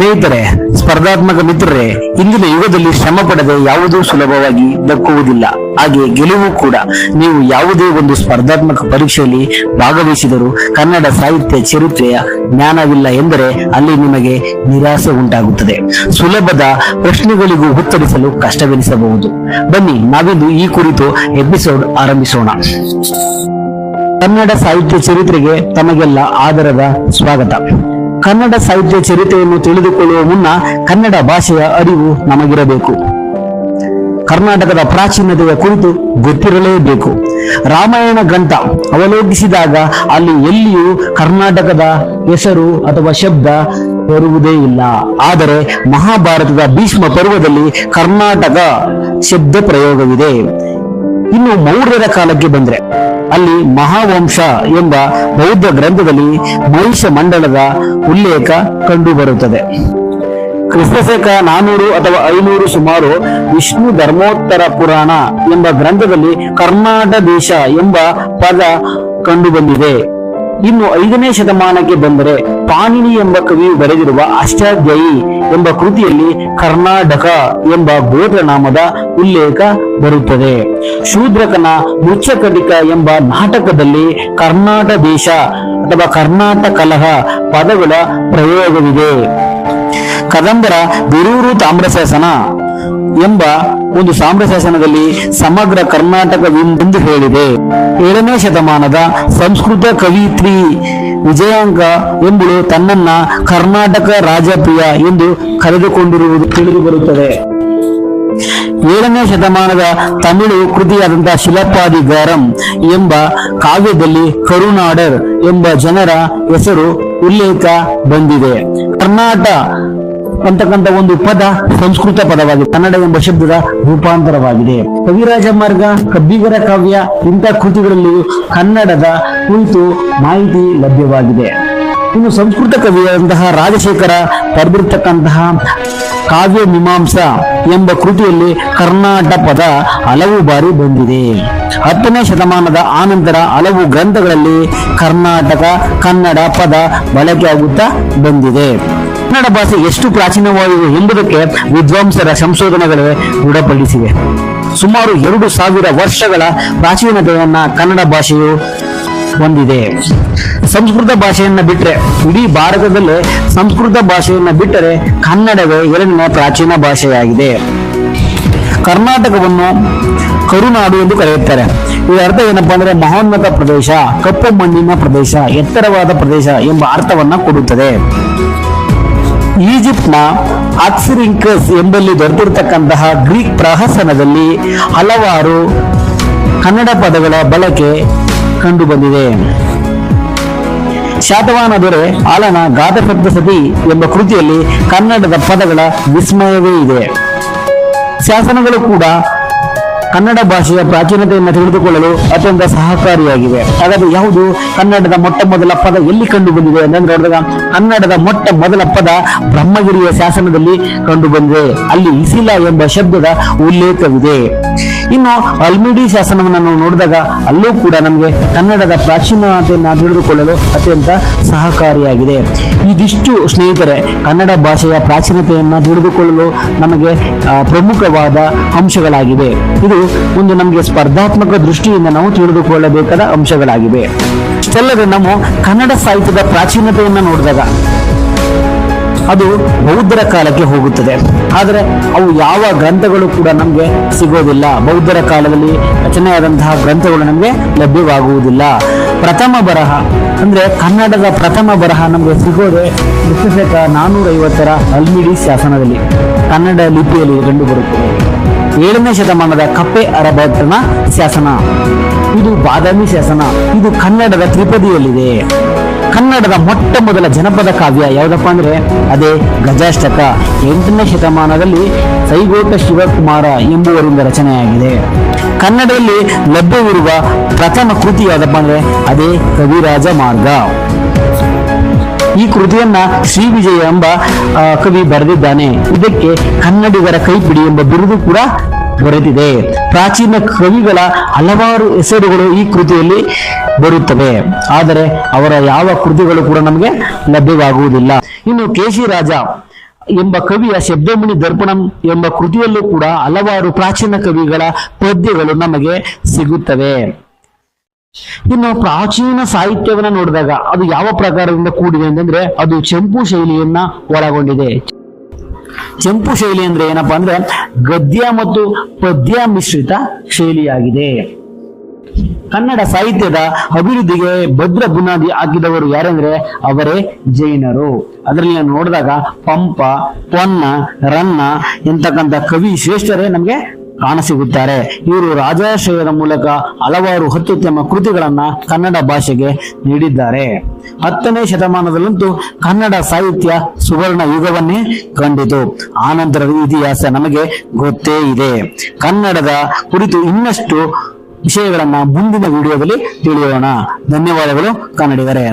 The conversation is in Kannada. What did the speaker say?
ಸ್ನೇಹಿತರೆ, ಸ್ಪರ್ಧಾತ್ಮಕ ಮಿತ್ರರೇ, ಇಂದಿನ ಯುಗದಲ್ಲಿ ಶ್ರಮ ಪಡದೆ ಯಾವುದೂ ಸುಲಭವಾಗಿ ದಕ್ಕುವುದಿಲ್ಲ. ಹಾಗೆ ಗೆಲುವು ಕೂಡ. ನೀವು ಯಾವುದೇ ಒಂದು ಸ್ಪರ್ಧಾತ್ಮಕ ಪರೀಕ್ಷೆಯಲ್ಲಿ ಭಾಗವಹಿಸಿದರೂ ಕನ್ನಡ ಸಾಹಿತ್ಯ ಚರಿತ್ರೆಯ ಜ್ಞಾನವಿಲ್ಲ ಎಂದರೆ ಅಲ್ಲಿ ನಿಮಗೆ ನಿರಾಸೆ ಉಂಟಾಗುತ್ತದೆ. ಸುಲಭದ ಪ್ರಶ್ನೆಗಳಿಗೂ ಉತ್ತರಿಸಲು ಕಷ್ಟವೆನಿಸಬಹುದು. ಬನ್ನಿ, ನಾವಿಂದು ಈ ಕುರಿತು ಎಪಿಸೋಡ್ ಆರಂಭಿಸೋಣ. ಕನ್ನಡ ಸಾಹಿತ್ಯ ಚರಿತ್ರೆಗೆ ತಮಗೆಲ್ಲ ಆದರದ ಸ್ವಾಗತ. ಕನ್ನಡ ಸಾಹಿತ್ಯ ಚರಿತ್ರೆಯನ್ನು ತಿಳಿದುಕೊಳ್ಳುವ ಮುನ್ನ ಕನ್ನಡ ಭಾಷೆಯ ಅರಿವು ನಮಗಿರಬೇಕು. ಕರ್ನಾಟಕದ ಪ್ರಾಚೀನತೆಯ ಕುರಿತು ಗೊತ್ತಿರಲೇಬೇಕು. ರಾಮಾಯಣ ಗ್ರಂಥ ಅವಲೋಕಿಸಿದಾಗ ಅಲ್ಲಿ ಎಲ್ಲಿಯೂ ಕರ್ನಾಟಕದ ಹೆಸರು ಅಥವಾ ಶಬ್ದ ಬರುವುದೇ ಇಲ್ಲ. ಆದರೆ ಮಹಾಭಾರತದ ಭೀಷ್ಮ ಪರ್ವದಲ್ಲಿ ಕರ್ನಾಟಕ ಶಬ್ದ ಪ್ರಯೋಗವಿದೆ. ಇನ್ನು ಮೌರ್ಯರ ಕಾಲಕ್ಕೆ ಬಂದ್ರೆ ಅಲ್ಲಿ ಮಹಾವಂಶ ಎಂಬ ಬೌದ್ಧ ಗ್ರಂಥದಲ್ಲಿ ಮಹಿಷ ಮಂಡಲದ ಉಲ್ಲೇಖ ಕಂಡುಬರುತ್ತದೆ. ಕ್ರಿಸ್ತಶಕ 400 ಅಥವಾ 500 ಸುಮಾರು ವಿಷ್ಣು ಧರ್ಮೋತ್ತರ ಪುರಾಣ ಎಂಬ ಗ್ರಂಥದಲ್ಲಿ ಕರ್ನಾಟಕ ದೇಶ ಎಂಬ ಪದ ಕಂಡುಬಂದಿದೆ. ಇನ್ನು 5ನೇ ಶತಮಾನಕ್ಕೆ ಬಂದರೆ ಪಾಣಿನಿ ಎಂಬ ಕವಿಯು ಬರೆದಿರುವ ಅಷ್ಟಾಧ್ಯಾಯಿ ಎಂಬ ಕೃತಿಯಲ್ಲಿ ಕರ್ನಾಟಕ ಎಂಬ ಗೋತ್ರನಾಮದ ಉಲ್ಲೇಖ ಬರುತ್ತದೆ. ಶೂದ್ರಕನ ಮೃಚ್ಛಕಟಿಕ ಎಂಬ ನಾಟಕದಲ್ಲಿ ಕರ್ನಾಟಕ ದೇಶ ಅಥವಾ ಕರ್ನಾಟಕ ಕಲಹ ಪದಗಳ ಪ್ರಯೋಗವಿದೆ. ಕದಂಬರ ಬಿರೂರು ತಾಮ್ರಶಾಸನ ಎಂಬ ಒಂದು ತಾಮ್ರಶಾಸನದಲ್ಲಿ ಸಮಗ್ರ ಕರ್ನಾಟಕವೆಂದು ಹೇಳಿದೆ. 7ನೇ ಶತಮಾನದ ಸಂಸ್ಕೃತ ಕವಿತ್ರಿ ವಿಜಯಾಂಕ ಎಂಬುಳು ತನ್ನನ್ನ ಕರ್ನಾಟಕ ರಾಜಪ್ರಿಯ ಎಂದು ಕರೆದುಕೊಂಡಿರುವುದು ತಿಳಿದುಬರುತ್ತದೆ. 7ನೇ ಶತಮಾನದ ತಮಿಳು ಕೃತಿಯಾದಂತಹ ಶಿಲಪ್ಪಾದಿಗಾರಂ ಎಂಬ ಕಾವ್ಯದಲ್ಲಿ ಕರುನಾಡರ್ ಎಂಬ ಜನರ ಹೆಸರು ಉಲ್ಲೇಖ ಬಂದಿದೆ. ಕರ್ನಾಟಕ ಅಂತಕ್ಕಂಥ ಒಂದು ಪದ ಸಂಸ್ಕೃತ ಪದವಾಗಿದೆ. ಕನ್ನಡ ಎಂಬ ಶಬ್ದದ ರೂಪಾಂತರವಾಗಿದೆ. ಕವಿರಾಜ ಮಾರ್ಗ, ಕಬ್ಬಿಗರ ಕಾವ್ಯ ಇಂಥ ಕೃತಿಗಳಲ್ಲಿ ಕನ್ನಡದ ಕುರಿತು ಮಾಹಿತಿ ಲಭ್ಯವಾಗಿದೆ. ಇನ್ನು ಸಂಸ್ಕೃತ ಕವಿಯಾದಂತಹ ರಾಜಶೇಖರ ಬರೆದಿರ್ತಕ್ಕಂತಹ ಕಾವ್ಯ ಮೀಮಾಂಸಾ ಎಂಬ ಕೃತಿಯಲ್ಲಿ ಕರ್ನಾಟಕ ಪದ ಹಲವು ಬಾರಿ ಬಂದಿದೆ. 10ನೇ ಶತಮಾನದ ಆನಂತರ ಹಲವು ಗ್ರಂಥಗಳಲ್ಲಿ ಕರ್ನಾಟಕ ಕನ್ನಡ ಪದ ಬಳಕೆಯಾಗುತ್ತಾ ಬಂದಿದೆ. ಕನ್ನಡ ಭಾಷೆ ಎಷ್ಟು ಪ್ರಾಚೀನವಾಗಿದೆ ಎಂಬುದಕ್ಕೆ ವಿದ್ವಾಂಸರ ಸಂಶೋಧನೆಗಳೇ ದೃಢಪಡಿಸಿವೆ. ಸುಮಾರು 2000 ವರ್ಷಗಳ ಪ್ರಾಚೀನತೆಯನ್ನ ಕನ್ನಡ ಭಾಷೆಯು ಹೊಂದಿದೆ. ಸಂಸ್ಕೃತ ಭಾಷೆಯನ್ನ ಬಿಟ್ಟರೆ ಇಡೀ ಭಾರತದಲ್ಲೇ ಸಂಸ್ಕೃತ ಭಾಷೆಯನ್ನ ಬಿಟ್ಟರೆ ಕನ್ನಡವೇ 2ನೇ ಪ್ರಾಚೀನ ಭಾಷೆಯಾಗಿದೆ. ಕರ್ನಾಟಕವನ್ನು ಕರುನಾಡು ಎಂದು ಕರೆಯುತ್ತಾರೆ. ಇದರ ಅರ್ಥ ಏನಪ್ಪಾ ಅಂದ್ರೆ ಮಹೋನ್ನತ ಪ್ರದೇಶ, ಕಪ್ಪು ಮಣ್ಣಿನ ಪ್ರದೇಶ, ಎತ್ತರವಾದ ಪ್ರದೇಶ ಎಂಬ ಅರ್ಥವನ್ನ ಕೊಡುತ್ತದೆ. ಈಜಿಪ್ಟ್ನ ಆಕ್ಸಿರಿಂಕಸ್ ಎಂಬಲ್ಲಿ ದೊರೆತಿರತಕ್ಕಂತಹ ಗ್ರೀಕ್ ಪ್ರಹಸನದಲ್ಲಿ ಹಲವಾರು ಕನ್ನಡ ಪದಗಳ ಬಳಕೆ ಕಂಡುಬಂದಿದೆ. ಶಾತವಾಹನ ದೊರೆ ಆಲನ ಗಾತಸಪ್ತಸತಿ ಎಂಬ ಕೃತಿಯಲ್ಲಿ ಕನ್ನಡದ ಪದಗಳ ವಿಸ್ಮಯವೇ ಇದೆ. ಶಾಸನಗಳು ಕೂಡ ಕನ್ನಡ ಭಾಷೆಯ ಪ್ರಾಚೀನತೆಯನ್ನು ತಿಳಿದುಕೊಳ್ಳಲು ಅತ್ಯಂತ ಸಹಕಾರಿಯಾಗಿವೆ. ಹಾಗಾದ್ರೆ ಯಾವುದು ಕನ್ನಡದ ಮೊಟ್ಟ ಮೊದಲ ಪದ ಎಲ್ಲಿ ಕಂಡು ಬಂದಿದೆ ಅಂತ ನೋಡಿದಾಗ ಕನ್ನಡದ ಮೊಟ್ಟ ಮೊದಲ ಪದ ಬ್ರಹ್ಮಗಿರಿಯ ಶಾಸನದಲ್ಲಿ ಕಂಡು ಬಂದಿದೆ. ಅಲ್ಲಿ ಇಸಿಲ ಎಂಬ ಶಬ್ದದ ಉಲ್ಲೇಖವಿದೆ. ಇನ್ನು ಅಲ್ಮಿಡಿ ಶಾಸನವನ್ನು ನಾವು ನೋಡಿದಾಗ ಅಲ್ಲೂ ಕೂಡ ನಮಗೆ ಕನ್ನಡದ ಪ್ರಾಚೀನತೆಯನ್ನು ತಿಳಿದುಕೊಳ್ಳಲು ಅತ್ಯಂತ ಸಹಕಾರಿಯಾಗಿದೆ. ಇದಿಷ್ಟು ಸ್ನೇಹಿತರೆ ಕನ್ನಡ ಭಾಷೆಯ ಪ್ರಾಚೀನತೆಯನ್ನು ತಿಳಿದುಕೊಳ್ಳಲು ನಮಗೆ ಪ್ರಮುಖವಾದ ಅಂಶಗಳಾಗಿವೆ. ಇದು ಒಂದು ನಮಗೆ ಸ್ಪರ್ಧಾತ್ಮಕ ದೃಷ್ಟಿಯಿಂದ ನಾವು ತಿಳಿದುಕೊಳ್ಳಬೇಕಾದ ಅಂಶಗಳಾಗಿವೆ. ಇಷ್ಟಲ್ಲದೆ ನಾವು ಕನ್ನಡ ಸಾಹಿತ್ಯದ ಪ್ರಾಚೀನತೆಯನ್ನು ನೋಡಿದಾಗ ಅದು ಬೌದ್ಧರ ಕಾಲಕ್ಕೆ ಹೋಗುತ್ತದೆ. ಆದರೆ ಅವು ಯಾವ ಗ್ರಂಥಗಳು ಕೂಡ ನಮಗೆ ಸಿಗೋದಿಲ್ಲ. ಬೌದ್ಧರ ಕಾಲದಲ್ಲಿ ರಚನೆಯಾದಂತಹ ಗ್ರಂಥಗಳು ನಮಗೆ ಲಭ್ಯವಾಗುವುದಿಲ್ಲ. ಪ್ರಥಮ ಬರಹ ಅಂದ್ರೆ ಕನ್ನಡದ ಪ್ರಥಮ ಬರಹ ನಮಗೆ ಸಿಗೋದೆ ಕ್ರಿಸ್ತಶಕ 450 ಅಲ್ಮಿಡಿ ಶಾಸನದಲ್ಲಿ ಕನ್ನಡ ಲಿಪಿಯಲ್ಲಿ ಕಂಡುಬರುತ್ತದೆ. 7ನೇ ಶತಮಾನದ ಕಪ್ಪೆ ಅರಭಟ್ಟನ ಶಾಸನ, ಇದು ಬಾದಾಮಿ ಶಾಸನ, ಇದು ಕನ್ನಡದ ತ್ರಿಪದಿಯಲ್ಲಿದೆ. ಕನ್ನಡದ ಮೊಟ್ಟ ಮೊದಲ ಜನಪದ ಕಾವ್ಯ ಯಾವುದಪ್ಪ ಅಂದ್ರೆ ಅದೇ ಗಜಾಷ್ಟಕ 8ನೇ ಶತಮಾನದಲ್ಲಿ ಸೈಗೋಟ ಶಿವಕುಮಾರ ಎಂಬುವರಿಂದ ರಚನೆಯಾಗಿದೆ. ಕನ್ನಡದಲ್ಲಿ ಲಭ್ಯವಿರುವ ಪ್ರಥಮ ಕೃತಿ ಯಾವುದಪ್ಪ ಅಂದ್ರೆ ಅದೇ ಕವಿರಾಜ ಮಾರ್ಗ. ಈ ಕೃತಿಯನ್ನ ಶ್ರೀ ವಿಜಯ ಎಂಬ ಕವಿ ಬರೆದಿದ್ದಾನೆ. ಇದಕ್ಕೆ ಕನ್ನಡಿಗರ ಕೈಪಿಡಿ ಎಂಬ ಬಿರುದು ಕೂಡ ದೊರೆತಿದೆ. ಪ್ರಾಚೀನ ಕವಿಗಳ ಹಲವಾರು ಹೆಸರುಗಳು ಈ ಕೃತಿಯಲ್ಲಿ ಬರುತ್ತವೆ. ಆದರೆ ಅವರ ಯಾವ ಕೃತಿಗಳು ಕೂಡ ನಮಗೆ ಲಭ್ಯವಾಗುವುದಿಲ್ಲ. ಇನ್ನು ಕೇಶಿ ರಾಜ ಎಂಬ ಕವಿಯ ಶಬ್ದಮಣಿ ದರ್ಪಣಂ ಎಂಬ ಕೃತಿಯಲ್ಲೂ ಕೂಡ ಹಲವಾರು ಪ್ರಾಚೀನ ಕವಿಗಳ ಪದ್ಯಗಳು ನಮಗೆ ಸಿಗುತ್ತವೆ. ಇನ್ನು ಪ್ರಾಚೀನ ಸಾಹಿತ್ಯವನ್ನ ನೋಡಿದಾಗ ಅದು ಯಾವ ಪ್ರಕಾರದಿಂದ ಕೂಡಿದೆ ಅಂತಂದ್ರೆ ಅದು ಚಂಪು ಶೈಲಿಯನ್ನ ಒಳಗೊಂಡಿದೆ. ಚಂಪು ಶೈಲಿ ಅಂದ್ರೆ ಏನಪ್ಪಾ ಅಂದ್ರೆ ಗದ್ಯ ಮತ್ತು ಪದ್ಯ ಮಿಶ್ರಿತ ಶೈಲಿಯಾಗಿದೆ. ಕನ್ನಡ ಸಾಹಿತ್ಯದ ಅಭಿವೃದ್ಧಿಗೆ ಭದ್ರ ಬುನಾದಿ ಹಾಕಿದವರು ಯಾರೆಂದ್ರೆ ಅವರೇ ಜೈನರು. ಅದರಲ್ಲಿ ನೋಡಿದಾಗ ಪಂಪ, ಪೊನ್ನ, ರನ್ನ ಎಂತಕ್ಕಂಥ ಕವಿ ಶ್ರೇಷ್ಠರೇ ನಮ್ಗೆ ಕಾಣಸಿಗುತ್ತಾರೆ. ಇವರು ರಾಜಾಶ್ರಯದ ಮೂಲಕ ಹಲವಾರು ಅತ್ಯುತ್ತಮ ಕೃತಿಗಳನ್ನ ಕನ್ನಡ ಭಾಷೆಗೆ ನೀಡಿದ್ದಾರೆ. 10ನೇ ಶತಮಾನದಲ್ಲಂತೂ ಕನ್ನಡ ಸಾಹಿತ್ಯ ಸುವರ್ಣ ಯುಗವನ್ನೇ ಕಂಡಿತು. ಆನಂತರದ ಇತಿಹಾಸ ನಮಗೆ ಗೊತ್ತೇ ಇದೆ. ಕನ್ನಡದ ಕುರಿತು ಇನ್ನಷ್ಟು ವಿಷಯಗಳನ್ನ ಮುಂದಿನ ವಿಡಿಯೋದಲ್ಲಿ ತಿಳಿಯೋಣ. ಧನ್ಯವಾದಗಳು ಕನ್ನಡಿಗರೇ.